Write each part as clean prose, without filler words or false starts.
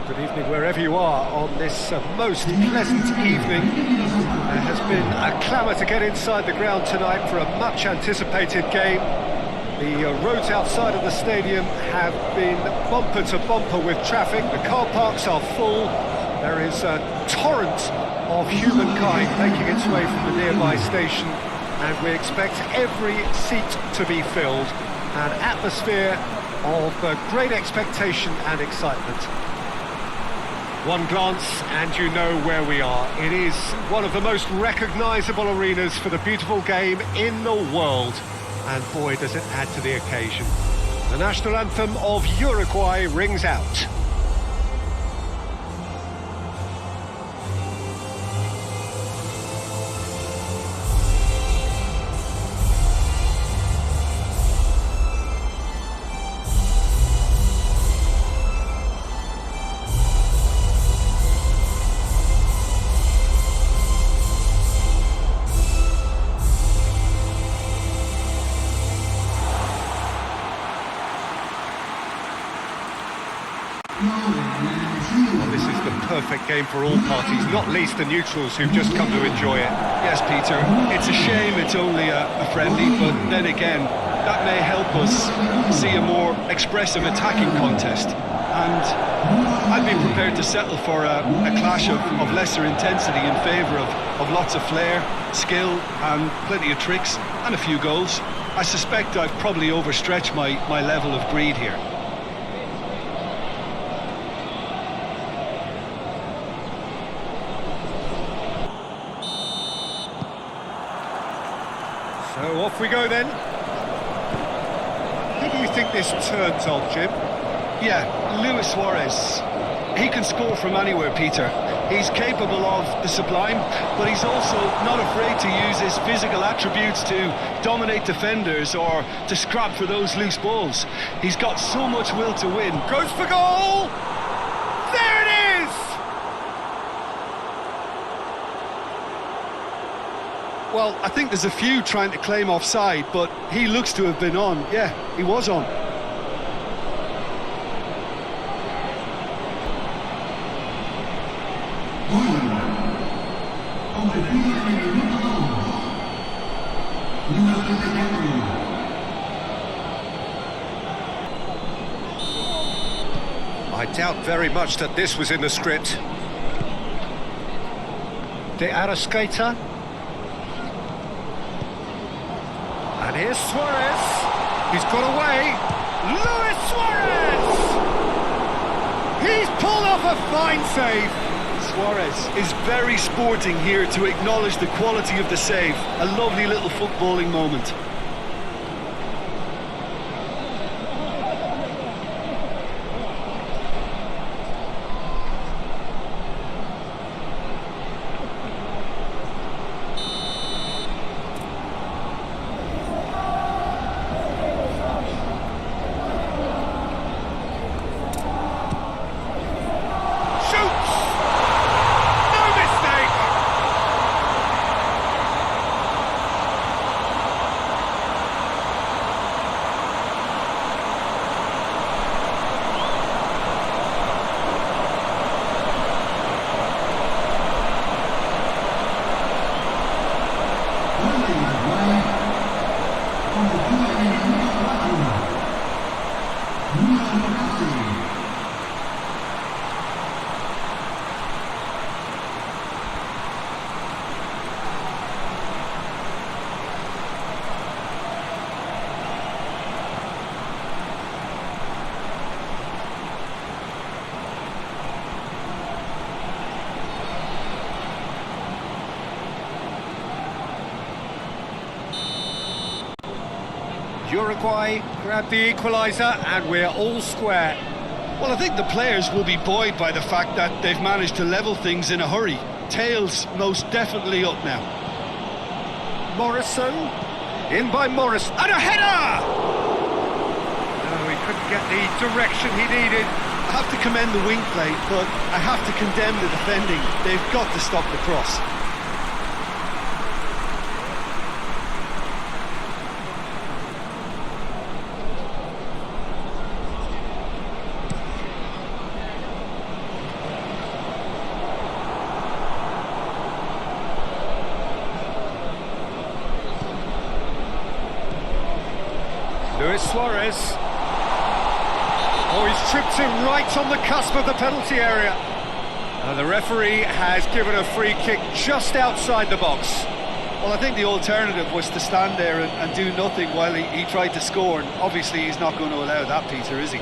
Good evening wherever you are on this most pleasant evening. There has been a clamour to get inside the ground tonight for a much anticipated game. The roads outside of the stadium have been bumper to bumper with traffic. The car parks are full. There is a torrent of humankind making its way from the nearby station, and we expect every seat to be filled. An atmosphere of great expectation and excitement. One glance and you know where we are. It is one of the most recognisable arenas for the beautiful game in the world. And boy, does it add to the occasion. The national anthem of Uruguay rings out. Well, this is the perfect game for all parties, not least the neutrals who've just come to enjoy it. Yes, Peter, it's a shame it's only a friendly, but then again, that may help us see a more expressive attacking contest. And I'd be prepared to settle for a clash of lesser intensity in favour of lots of flair, skill and plenty of tricks and a few goals. I suspect I've probably overstretched my level of greed here. So off we go then. Who do you think this turns on, Jim? Yeah, Luis Suarez. He can score from anywhere, Peter. He's capable of the sublime, but he's also not afraid to use his physical attributes to dominate defenders or to scrap for those loose balls. He's got so much will to win. Goes for goal! There it is! Well, I think there's a few trying to claim offside, but he looks to have been on. Yeah, he was on. I doubt very much that this was in the script. De Arrascaeta. And here's Suarez. He's got away. Luis Suarez! He's pulled off a fine save. Suarez is very sporting here to acknowledge the quality of the save. A lovely little footballing moment. Uruguay grabbed the equaliser and we're all square. Well, I think the players will be buoyed by the fact that they've managed to level things in a hurry. Tails most definitely up now. Morrison, in by Morris, and a header! No, he couldn't get the direction he needed. I have to commend the wing play, but I have to condemn the defending. They've got to stop the cross. Luis Suarez. Oh, he's tripped him right on the cusp of the penalty area. And the referee has given a free kick just outside the box. Well, I think the alternative was to stand there and do nothing while he tried to score, and obviously he's not going to allow that, Peter, is he?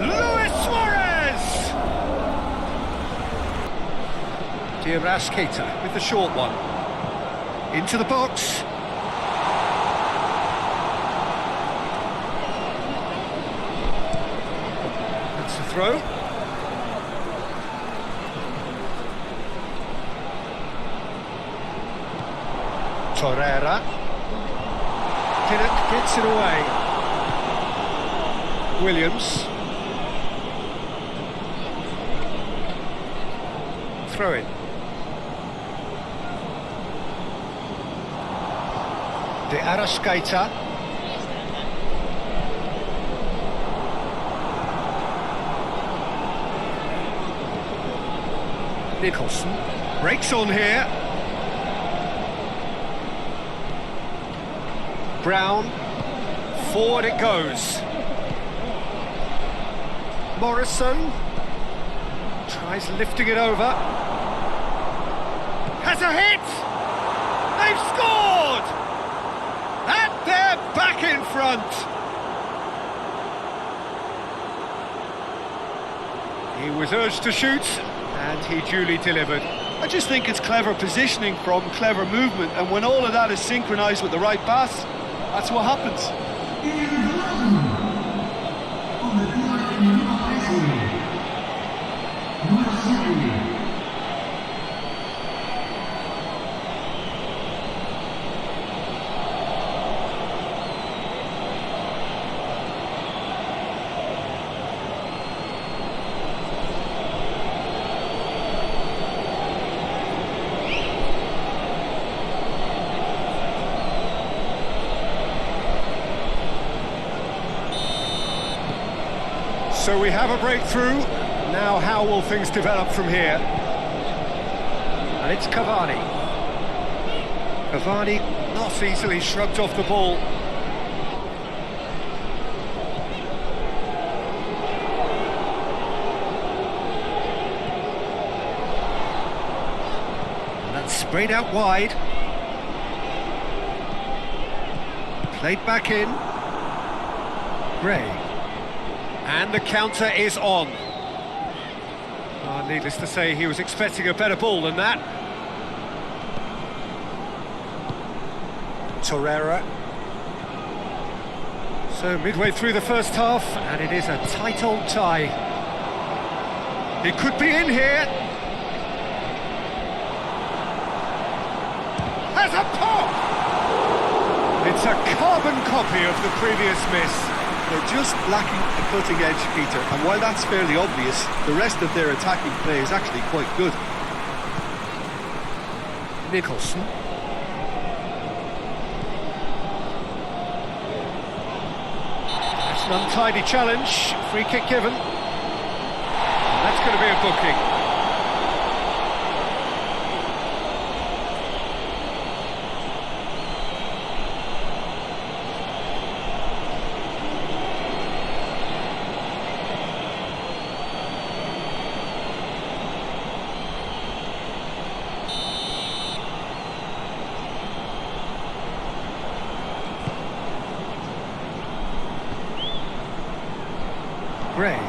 Luis Suarez! Diaz Keita with the short one. Into the box. That's the throw. Torreira. Kinnock gets it away. Williams. Throw it. De Arrascaeta. Nicholson breaks on here. Brown, forward it goes. Morrison tries lifting it over. Has a hit! They've scored! And they're back in front! He was urged to shoot, and he duly delivered. I just think it's clever positioning from clever movement, and when all of that is synchronised with the right pass, that's what happens. So we have a breakthrough. Now how will things develop from here? And it's Cavani. Cavani not easily shrugged off the ball. And that's sprayed out wide. Played back in. Gray. And the counter is on. Needless to say, he was expecting a better ball than that. Torreira. So midway through the first half, and it is a tight old tie. It could be in here. Has a pop! It's a carbon copy of the previous miss. They're just lacking a cutting edge, Peter, and while that's fairly obvious, the rest of their attacking play is actually quite good. Nicholson. That's an untidy challenge, free kick given. And that's going to be a booking. Gray.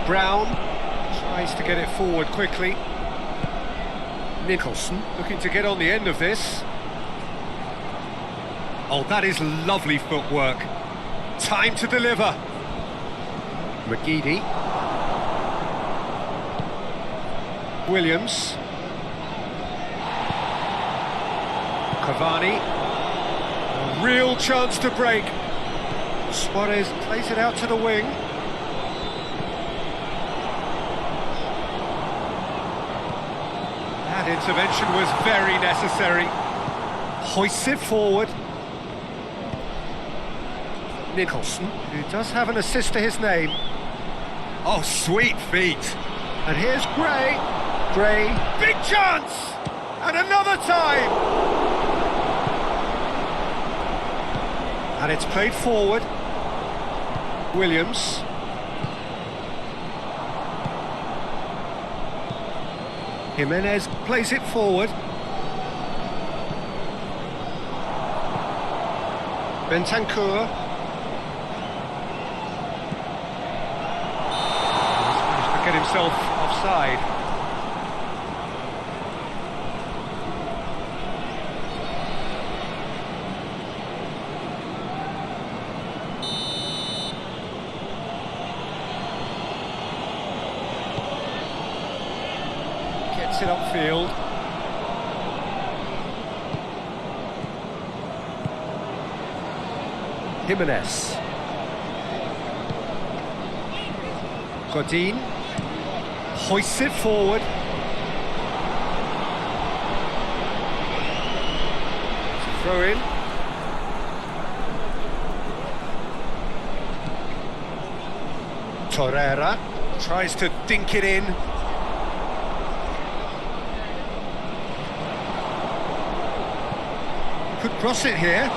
Brown tries to get it forward quickly. Nicholson looking to get on the end of this. Oh, that is lovely footwork. Time to deliver. McGeady. Williams. Cavani. A real chance to break. Suarez plays it out to the wing. That intervention was very necessary. Hoists it forward. Nicholson, who does have an assist to his name. Oh, sweet feet. And here's Gray. Gray, big chance! And another time! And it's played forward. Williams. Jimenez plays it forward. Bentancur. He's managed to get himself offside. Gets it upfield. Jimenez. Godin hoists it forward. It's a throw in. Torreira tries to dink it in. Could cross it here.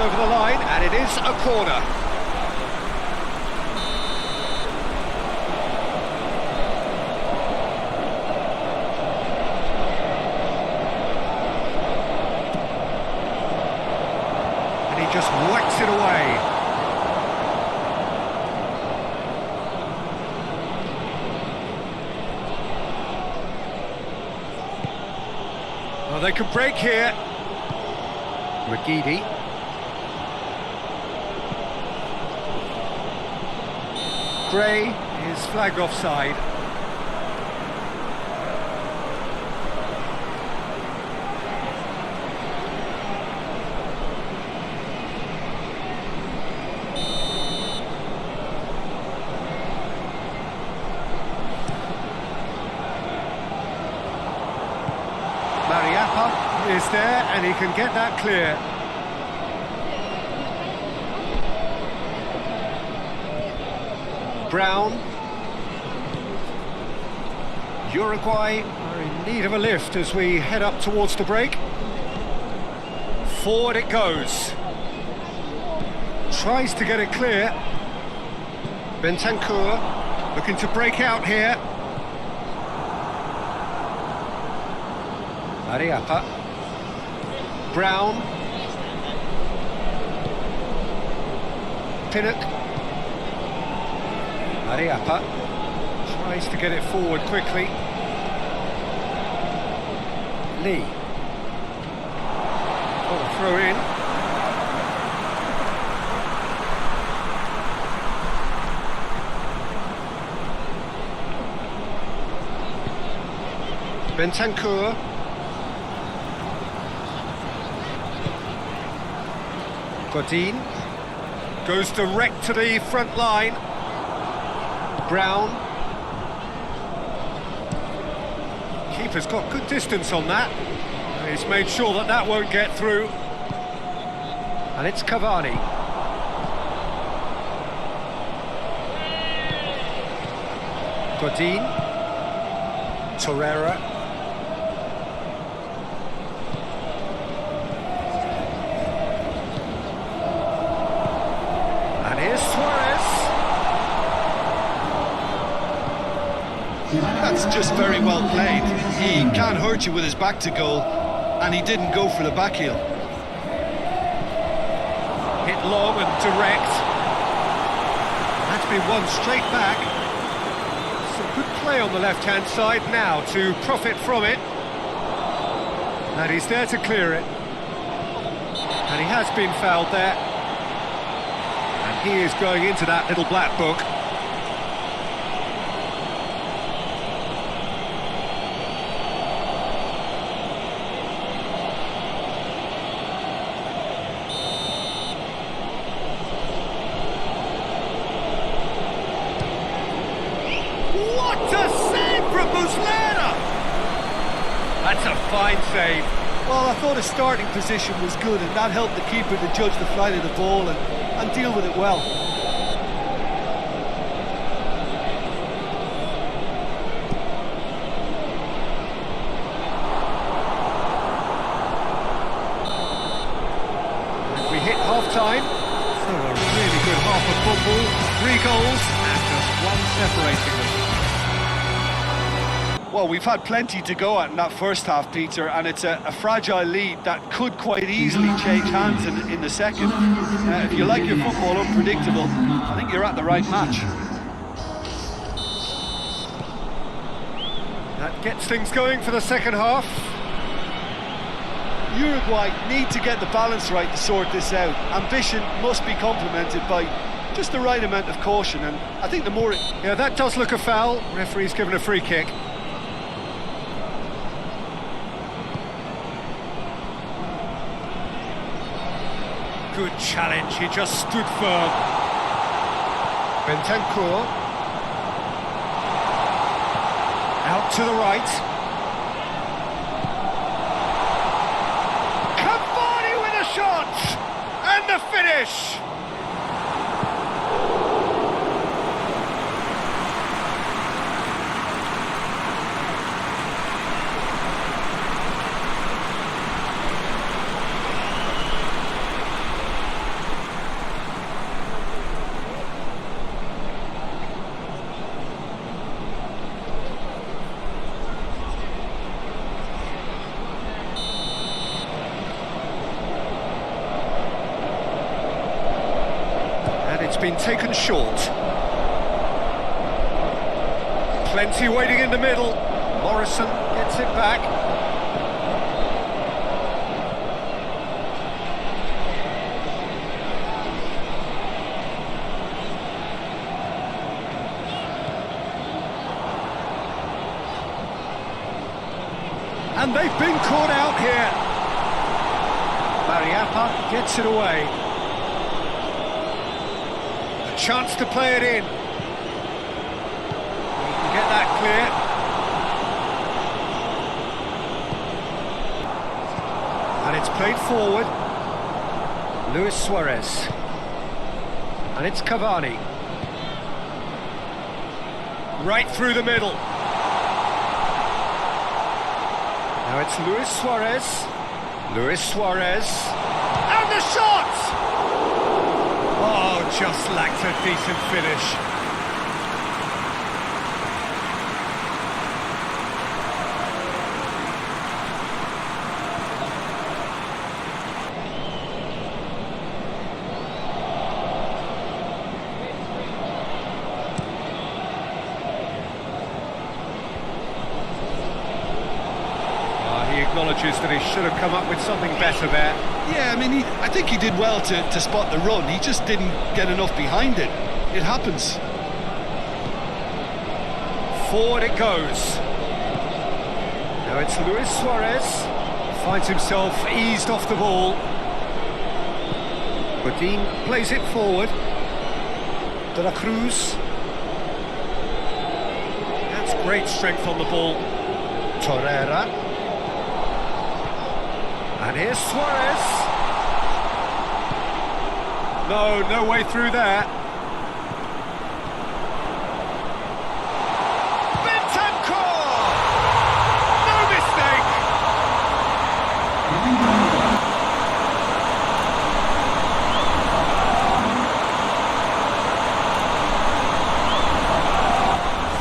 Over the line, and it is a corner. And he just whacks it away. Well, they could break here. McGeady. Gray is flagged offside. Mariappa is there and he can get that clear. Brown. Uruguay are in need of a lift as we head up towards the break. Forward it goes. Tries to get it clear. Bentancur looking to break out here. Mariappa. Brown. Pinnock. Mariappa tries to get it forward quickly. Lee. Oh, a throw in. Bentancur. Godin goes direct to the front line. Brown. Keeper's got good distance on that. He's made sure that that won't get through. And it's Cavani. Godin. Torreira. And here's Suarez. That's just very well played. He can't hurt you with his back to goal, and he didn't go for the back heel. Hit long and direct. That's been won straight back. Some good play on the left-hand side now to profit from it. And he's there to clear it. And he has been fouled there. And he is going into that little black book. That's a fine save. Well, I thought his starting position was good, and that helped the keeper to judge the flight of the ball, and and deal with it well. We hit half-time, so a really good half of football, 3 goals and just one separating them. Well, we've had plenty to go at in that first half, Peter, and it's a fragile lead that could quite easily change hands in the second. If you like your football unpredictable, I think you're at the right match. That gets things going for the second half. Uruguay need to get the balance right to sort this out. Ambition must be complemented by just the right amount of caution, and I think the more... Yeah, that does look a foul. Referee's given a free kick. Good challenge, he just stood firm. Bentancur. Out to the right. Shot and the finish. It's been taken short. Plenty waiting in the middle. Morrison gets it back. And they've been caught out here. Mariappa gets it away. Chance to play it in. He can get that clear. And it's played forward. Luis Suarez. And it's Cavani. Right through the middle. Now it's Luis Suarez. Luis Suarez. And the shot! Oh, just lacked a decent finish. He acknowledges that he should have come up with something better there. Yeah, I mean, I think he did well to spot the run. He just didn't get enough behind it. It happens. Forward it goes. Now it's Luis Suarez. Finds himself eased off the ball. Godin plays it forward. De la Cruz. That's great strength on the ball. Torreira. And here's Suarez. No way through there. Bentancur! No mistake!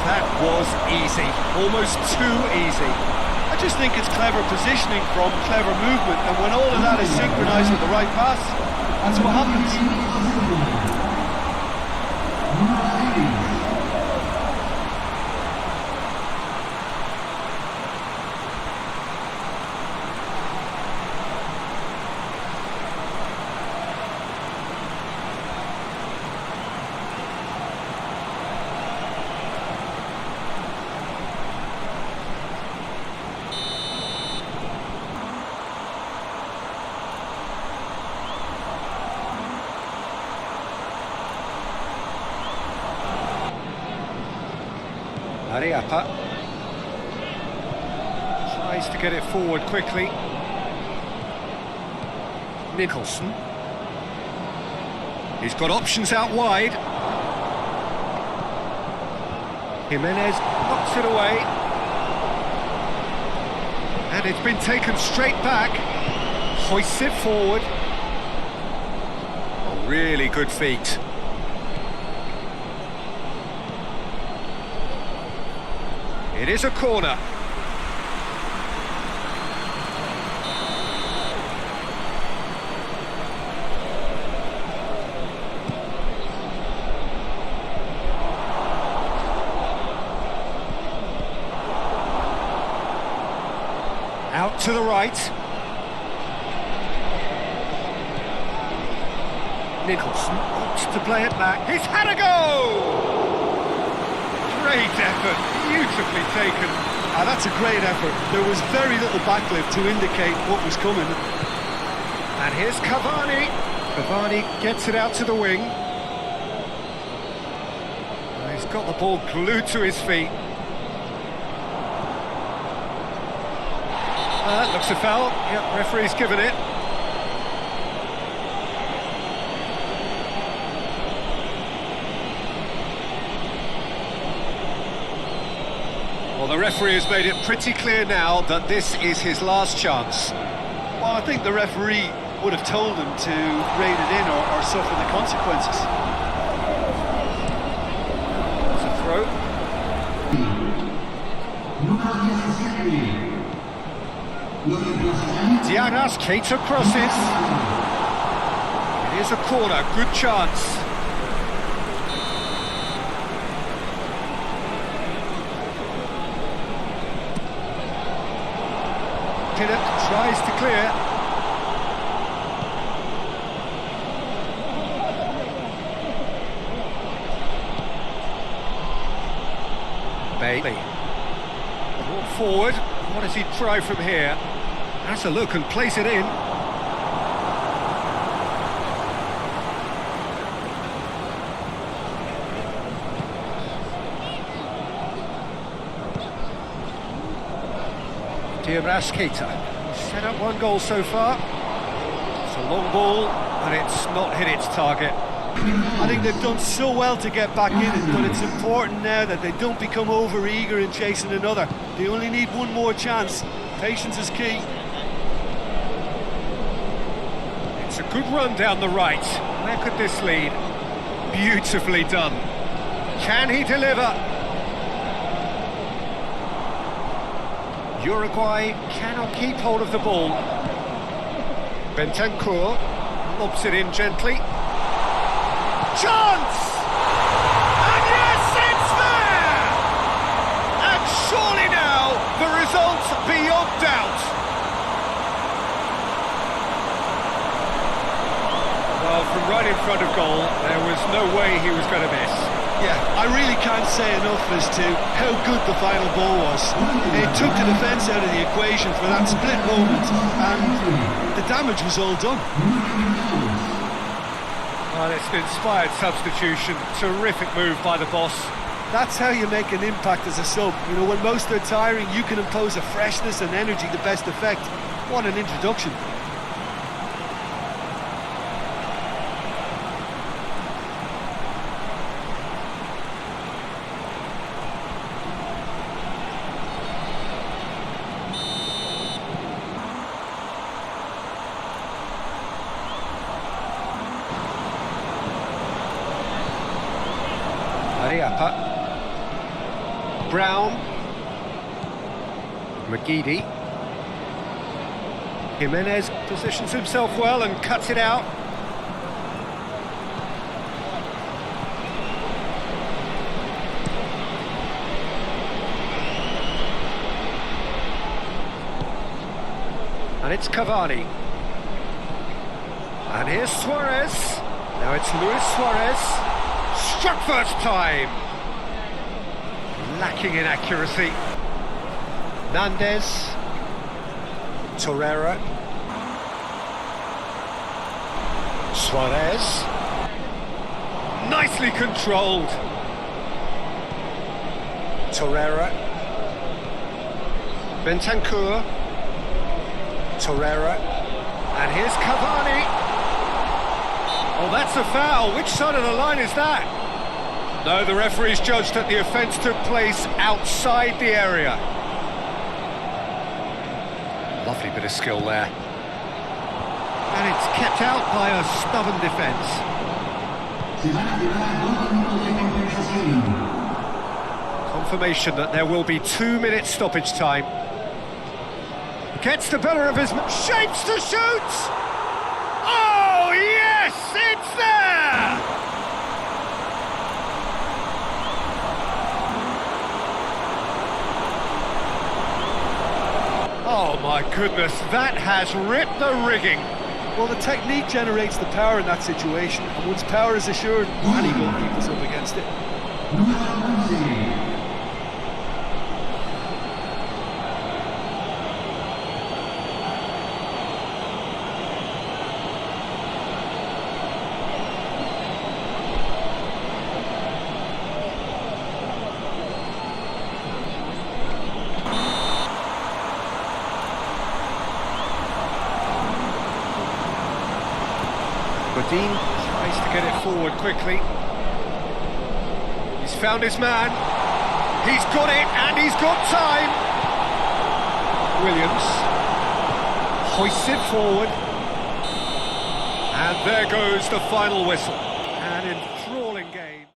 That was easy, almost too easy. I just think it's clever positioning from clever movement, and when all of that is synchronised with the right pass, that's what happens. Mariappa tries to get it forward quickly. Nicholson. He's got options out wide. Jimenez knocks it away. And it's been taken straight back. Hoists it forward. Oh, really good feet. It is a corner. Out to the right. Nicholson opts to play it back. He's had a go! Great effort, beautifully taken. That's a great effort. There was very little backlift to indicate what was coming. And here's Cavani. Cavani gets it out to the wing. He's got the ball glued to his feet. Looks a foul. Yep, referee's given it. Well, the referee has made it pretty clear now that this is his last chance. Well, I think the referee would have told him to rein it in or suffer the consequences. It's a throw. Diarras, Keita crosses. It is a corner, good chance. Pinnock tries to clear. Bailey. Ball forward. What does he try from here? Has a look and place it in. Diarras Keita. Set up one goal so far. It's a long ball, and it's not hit its target. I think they've done so well to get back in it, but it's important now that they don't become over-eager in chasing another. They only need one more chance. Patience is key. It's a good run down the right. Where could this lead? Beautifully done. Can he deliver? Uruguay cannot keep hold of the ball. Bentancur lobs it in gently. Chance! And yes, it's there! And surely now, the result beyond doubt. Well, from right in front of goal, there was no way he was going to miss. Yeah, I really can't say enough as to how good the final ball was. It took the defence out of the equation for that split moment, and the damage was all done. Well, it's an inspired substitution. Terrific move by the boss. That's how you make an impact as a sub. You know, when most are tiring, you can impose a freshness and energy to best effect. What an introduction. Ariapa. Brown. McGeady. Jimenez positions himself well and cuts it out. And it's Cavani. And here's Suarez. Now it's Luis Suarez. Struck first time. Lacking in accuracy. Nandez. Torreira. Suarez. Nicely controlled. Torreira. Bentancur. Torreira. And here's Cavani. Oh, that's a foul. Which side of the line is that? No, the referee's judged that the offence took place outside the area. Lovely bit of skill there. And it's kept out by a stubborn defence. Confirmation that there will be 2 minutes stoppage time. Gets the better of his... shapes to shoot! Oh, yes! It's there! Oh, my goodness, that has ripped the rigging. Well, the technique generates the power in that situation, and once power is assured, any goalkeeper's up against it. Dean tries to get it forward quickly. He's found his man. He's got it, and he's got time. Williams hoists it forward. And there goes the final whistle. And in